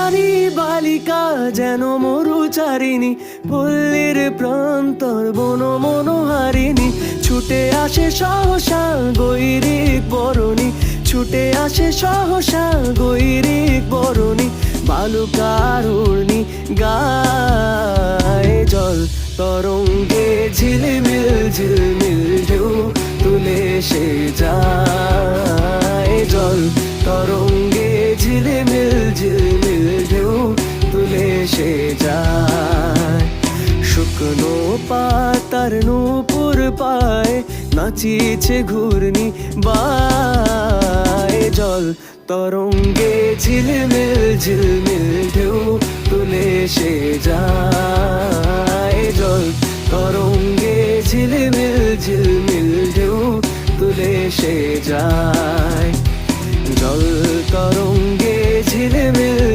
নারী বালিকা যেন মরুচারিণী, পল্লীর প্রান্তর বন মনোহারিণী। ছুটে আসে সহসা গৈরিক বরণী, ছুটে আসে সহসা গৈরিক বরণী। বালুকারুণী গায়ে জল তরঙ্গে ঝিলমিল ঝিলমিল ঢেউ তুলে সে যায়। জল তরঙ্গে ঝিলমিল ঝিলমিল ঢেউ তুলে সে যায়। শুকনো পাতার নূপুর পায় নাচিছে ঘূর্ণি বায়। জল তরঙ্গে ঝিলমিল ঝিলমিল ঢেউ তুলে সে যায়। জল তরঙ্গে ঝিলমিল ঝিলমিল ঢেউ তুলে সে যায়। জল তরঙ্গে ঝিলমিল